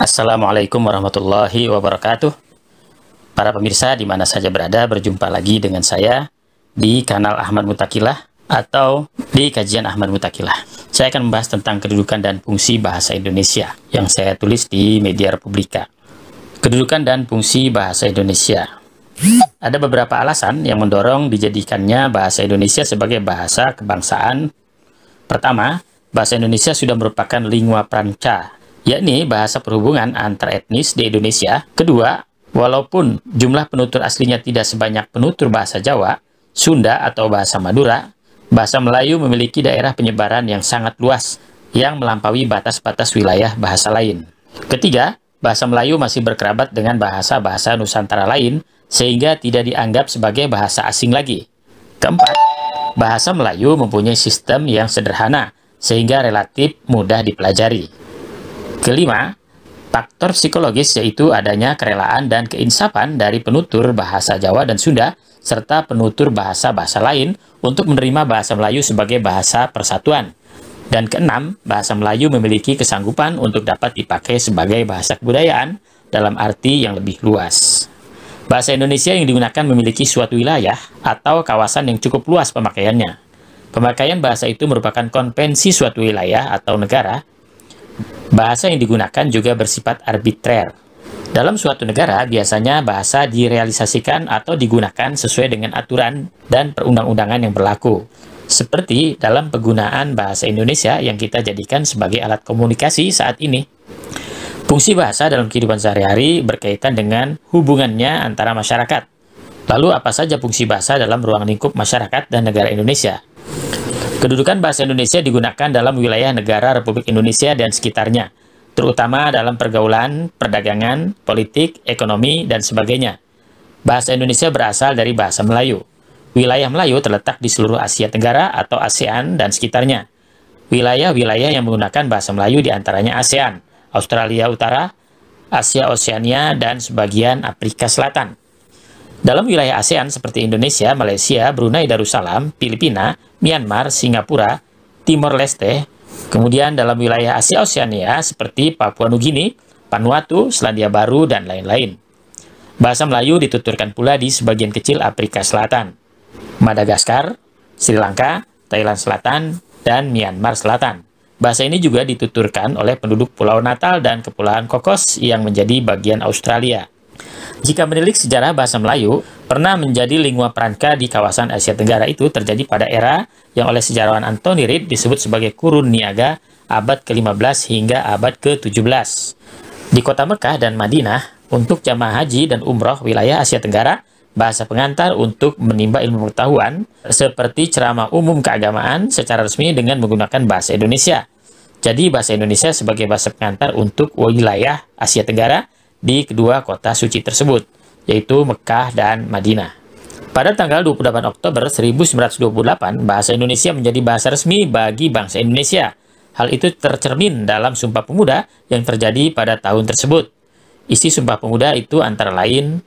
Assalamualaikum warahmatullahi wabarakatuh. Para pemirsa di mana saja berada, berjumpa lagi dengan saya di kanal Ahmad Mutakilah atau di kajian Ahmad Mutakilah. Saya akan membahas tentang kedudukan dan fungsi bahasa Indonesia yang saya tulis di Media Republika. Kedudukan dan fungsi bahasa Indonesia. Ada beberapa alasan yang mendorong dijadikannya bahasa Indonesia sebagai bahasa kebangsaan. Pertama, bahasa Indonesia sudah merupakan lingua franca, yakni bahasa perhubungan antar etnis di Indonesia. Kedua, walaupun jumlah penutur aslinya tidak sebanyak penutur bahasa Jawa, Sunda, atau bahasa Madura, bahasa Melayu memiliki daerah penyebaran yang sangat luas yang melampaui batas-batas wilayah bahasa lain. Ketiga, bahasa Melayu masih berkerabat dengan bahasa-bahasa Nusantara lain sehingga tidak dianggap sebagai bahasa asing lagi. Keempat, bahasa Melayu mempunyai sistem yang sederhana sehingga relatif mudah dipelajari. Kelima, faktor psikologis yaitu adanya kerelaan dan keinsafan dari penutur bahasa Jawa dan Sunda serta penutur bahasa-bahasa lain untuk menerima bahasa Melayu sebagai bahasa persatuan. Dan keenam, bahasa Melayu memiliki kesanggupan untuk dapat dipakai sebagai bahasa kebudayaan dalam arti yang lebih luas. Bahasa Indonesia yang digunakan memiliki suatu wilayah atau kawasan yang cukup luas pemakaiannya. Pemakaian bahasa itu merupakan konvensi suatu wilayah atau negara. Bahasa yang digunakan juga bersifat arbitrer. Dalam suatu negara, biasanya bahasa direalisasikan atau digunakan sesuai dengan aturan dan perundang-undangan yang berlaku. Seperti dalam penggunaan bahasa Indonesia yang kita jadikan sebagai alat komunikasi saat ini. Fungsi bahasa dalam kehidupan sehari-hari berkaitan dengan hubungannya antara masyarakat. Lalu apa saja fungsi bahasa dalam ruang lingkup masyarakat dan negara Indonesia? Kedudukan bahasa Indonesia digunakan dalam wilayah negara Republik Indonesia dan sekitarnya, terutama dalam pergaulan, perdagangan, politik, ekonomi, dan sebagainya. Bahasa Indonesia berasal dari bahasa Melayu. Wilayah Melayu terletak di seluruh Asia Tenggara atau ASEAN dan sekitarnya. Wilayah-wilayah yang menggunakan bahasa Melayu diantaranya ASEAN, Australia Utara, Asia Oseania, dan sebagian Afrika Selatan. Dalam wilayah ASEAN seperti Indonesia, Malaysia, Brunei Darussalam, Filipina, Myanmar, Singapura, Timor Leste, kemudian dalam wilayah Asia Oseania seperti Papua Nugini, Vanuatu, Selandia Baru, dan lain-lain. Bahasa Melayu dituturkan pula di sebagian kecil Afrika Selatan, Madagaskar, Sri Lanka, Thailand Selatan, dan Myanmar Selatan. Bahasa ini juga dituturkan oleh penduduk Pulau Natal dan Kepulauan Cocos yang menjadi bagian Australia. Jika menilik sejarah bahasa Melayu, pernah menjadi lingua franca di kawasan Asia Tenggara itu terjadi pada era yang oleh sejarawan Anthony Reid disebut sebagai Kurun Niaga abad ke-15 hingga abad ke-17. Di kota Mekah dan Madinah, untuk jamaah haji dan umroh wilayah Asia Tenggara, bahasa pengantar untuk menimba ilmu pengetahuan seperti ceramah umum keagamaan secara resmi dengan menggunakan bahasa Indonesia. Jadi bahasa Indonesia sebagai bahasa pengantar untuk wilayah Asia Tenggara di kedua kota suci tersebut, yaitu Mekah dan Madinah. Pada tanggal 28 Oktober 1928, bahasa Indonesia menjadi bahasa resmi bagi bangsa Indonesia. Hal itu tercermin dalam Sumpah Pemuda yang terjadi pada tahun tersebut. Isi Sumpah Pemuda itu antara lain: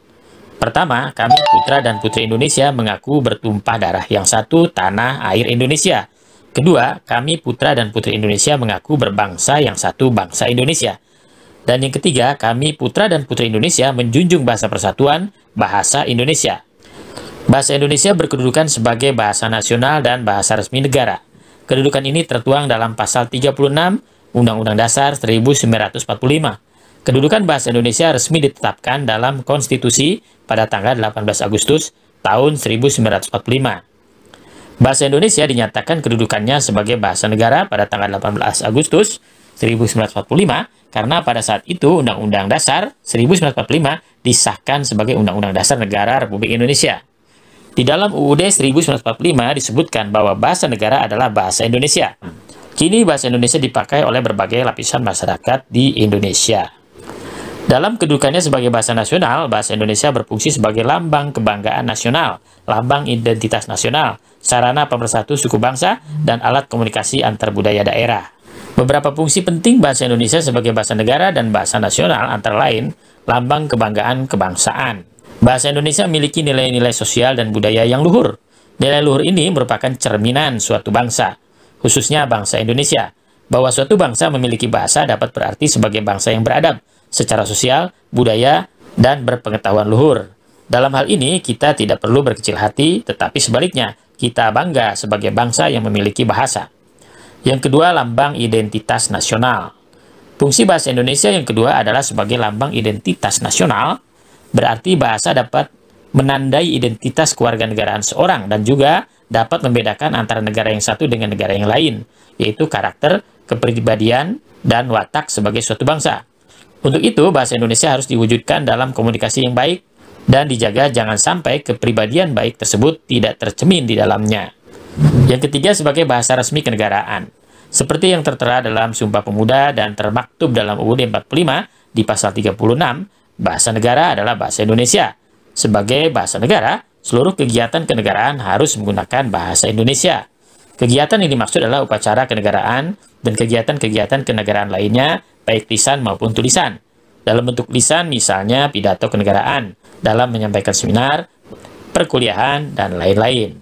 pertama, kami putra dan putri Indonesia mengaku bertumpah darah yang satu, tanah air Indonesia. Kedua, kami putra dan putri Indonesia mengaku berbangsa yang satu, bangsa Indonesia. Dan yang ketiga, kami putra dan putri Indonesia menjunjung bahasa persatuan, bahasa Indonesia. Bahasa Indonesia berkedudukan sebagai bahasa nasional dan bahasa resmi negara. Kedudukan ini tertuang dalam pasal 36 Undang-Undang Dasar 1945. Kedudukan bahasa Indonesia resmi ditetapkan dalam konstitusi pada tanggal 18 Agustus tahun 1945. Bahasa Indonesia dinyatakan kedudukannya sebagai bahasa negara pada tanggal 18 Agustus 1945 karena pada saat itu Undang-Undang Dasar 1945 disahkan sebagai Undang-Undang Dasar Negara Republik Indonesia. Di dalam UUD 1945 disebutkan bahwa bahasa negara adalah bahasa Indonesia. Kini bahasa Indonesia dipakai oleh berbagai lapisan masyarakat di Indonesia. Dalam kedudukannya sebagai bahasa nasional, bahasa Indonesia berfungsi sebagai lambang kebanggaan nasional, lambang identitas nasional, sarana pemersatu suku bangsa, dan alat komunikasi antar budaya daerah. Beberapa fungsi penting bahasa Indonesia sebagai bahasa negara dan bahasa nasional antara lain lambang kebanggaan kebangsaan. Bahasa Indonesia memiliki nilai-nilai sosial dan budaya yang luhur. Nilai luhur ini merupakan cerminan suatu bangsa, khususnya bangsa Indonesia. Bahwa suatu bangsa memiliki bahasa dapat berarti sebagai bangsa yang beradab, secara sosial, budaya, dan berpengetahuan luhur. Dalam hal ini, kita tidak perlu berkecil hati, tetapi sebaliknya, kita bangga sebagai bangsa yang memiliki bahasa. Yang kedua, lambang identitas nasional. Fungsi bahasa Indonesia yang kedua adalah sebagai lambang identitas nasional, berarti bahasa dapat menandai identitas kewarganegaraan seorang dan juga dapat membedakan antara negara yang satu dengan negara yang lain, yaitu karakter, kepribadian, dan watak sebagai suatu bangsa. Untuk itu, bahasa Indonesia harus diwujudkan dalam komunikasi yang baik dan dijaga jangan sampai kepribadian baik tersebut tidak tercermin di dalamnya. Yang ketiga, sebagai bahasa resmi kenegaraan. Seperti yang tertera dalam Sumpah Pemuda dan termaktub dalam UUD 45 di pasal 36, bahasa negara adalah bahasa Indonesia. Sebagai bahasa negara, seluruh kegiatan kenegaraan harus menggunakan bahasa Indonesia. Kegiatan yang dimaksud adalah upacara kenegaraan dan kegiatan-kegiatan kenegaraan lainnya, baik lisan maupun tulisan. Dalam bentuk lisan, misalnya pidato kenegaraan, dalam menyampaikan seminar, perkuliahan, dan lain-lain.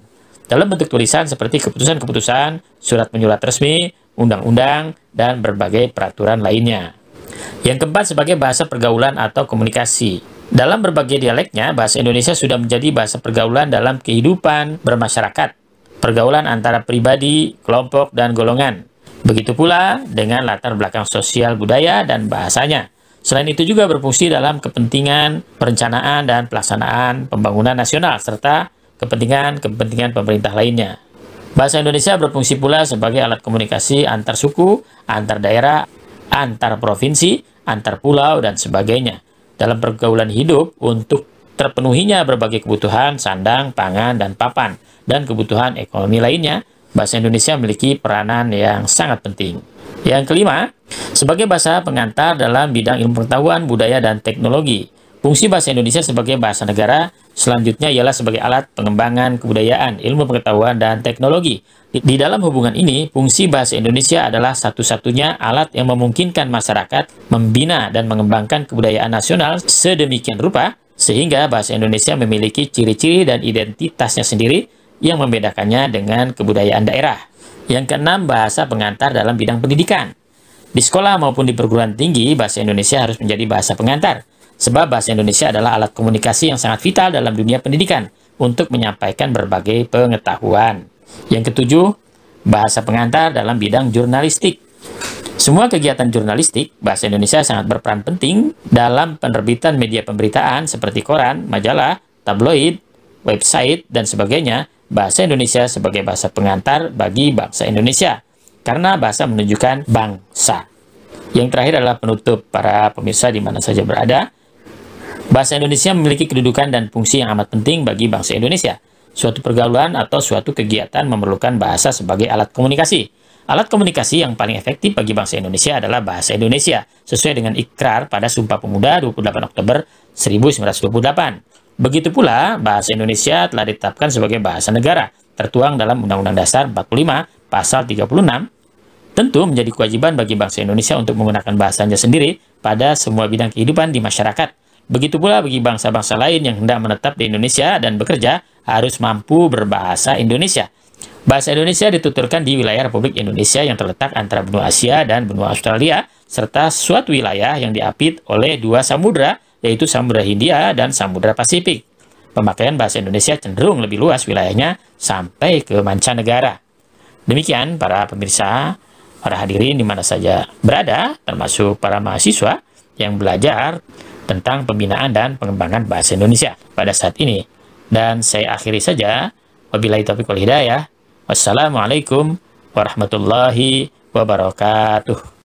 Dalam bentuk tulisan seperti keputusan-keputusan, surat-menyurat resmi, undang-undang, dan berbagai peraturan lainnya. Yang keempat, sebagai bahasa pergaulan atau komunikasi. Dalam berbagai dialeknya, bahasa Indonesia sudah menjadi bahasa pergaulan dalam kehidupan bermasyarakat, pergaulan antara pribadi, kelompok, dan golongan. Begitu pula dengan latar belakang sosial budaya dan bahasanya. Selain itu juga berfungsi dalam kepentingan perencanaan dan pelaksanaan pembangunan nasional, serta kepentingan pemerintah lainnya. Bahasa Indonesia berfungsi pula sebagai alat komunikasi antar suku, antar daerah, antar provinsi, antar pulau, dan sebagainya. Dalam pergaulan hidup untuk terpenuhinya berbagai kebutuhan sandang, pangan, dan papan, dan kebutuhan ekonomi lainnya, bahasa Indonesia memiliki peranan yang sangat penting. Yang kelima, sebagai bahasa pengantar dalam bidang ilmu pengetahuan, budaya, dan teknologi. Fungsi bahasa Indonesia sebagai bahasa negara selanjutnya ialah sebagai alat pengembangan kebudayaan, ilmu pengetahuan, dan teknologi. Di dalam hubungan ini, fungsi bahasa Indonesia adalah satu-satunya alat yang memungkinkan masyarakat membina dan mengembangkan kebudayaan nasional sedemikian rupa, sehingga bahasa Indonesia memiliki ciri-ciri dan identitasnya sendiri yang membedakannya dengan kebudayaan daerah. Yang keenam, bahasa pengantar dalam bidang pendidikan. Di sekolah maupun di perguruan tinggi, bahasa Indonesia harus menjadi bahasa pengantar. Sebab bahasa Indonesia adalah alat komunikasi yang sangat vital dalam dunia pendidikan untuk menyampaikan berbagai pengetahuan. Yang ketujuh, bahasa pengantar dalam bidang jurnalistik. Semua kegiatan jurnalistik, bahasa Indonesia sangat berperan penting dalam penerbitan media pemberitaan seperti koran, majalah, tabloid, website, dan sebagainya. Bahasa Indonesia sebagai bahasa pengantar bagi bangsa Indonesia, karena bahasa menunjukkan bangsa. Yang terakhir adalah penutup para pemirsa di mana saja berada. Bahasa Indonesia memiliki kedudukan dan fungsi yang amat penting bagi bangsa Indonesia. Suatu pergaulan atau suatu kegiatan memerlukan bahasa sebagai alat komunikasi. Alat komunikasi yang paling efektif bagi bangsa Indonesia adalah bahasa Indonesia, sesuai dengan ikrar pada Sumpah Pemuda 28 Oktober 1928. Begitu pula, bahasa Indonesia telah ditetapkan sebagai bahasa negara, tertuang dalam Undang-Undang Dasar 45, Pasal 36. Tentu menjadi kewajiban bagi bangsa Indonesia untuk menggunakan bahasanya sendiri pada semua bidang kehidupan di masyarakat. Begitu pula bagi bangsa-bangsa lain yang hendak menetap di Indonesia dan bekerja, harus mampu berbahasa Indonesia. Bahasa Indonesia dituturkan di wilayah Republik Indonesia yang terletak antara benua Asia dan benua Australia, serta suatu wilayah yang diapit oleh dua samudra, yaitu Samudra Hindia dan Samudra Pasifik. Pemakaian bahasa Indonesia cenderung lebih luas wilayahnya sampai ke mancanegara. Demikian para pemirsa, para hadirin di mana saja berada, termasuk para mahasiswa yang belajar tentang pembinaan dan pengembangan bahasa Indonesia pada saat ini. Dan saya akhiri saja. Wabillahi taufiq wal hidayah. Wassalamualaikum warahmatullahi wabarakatuh.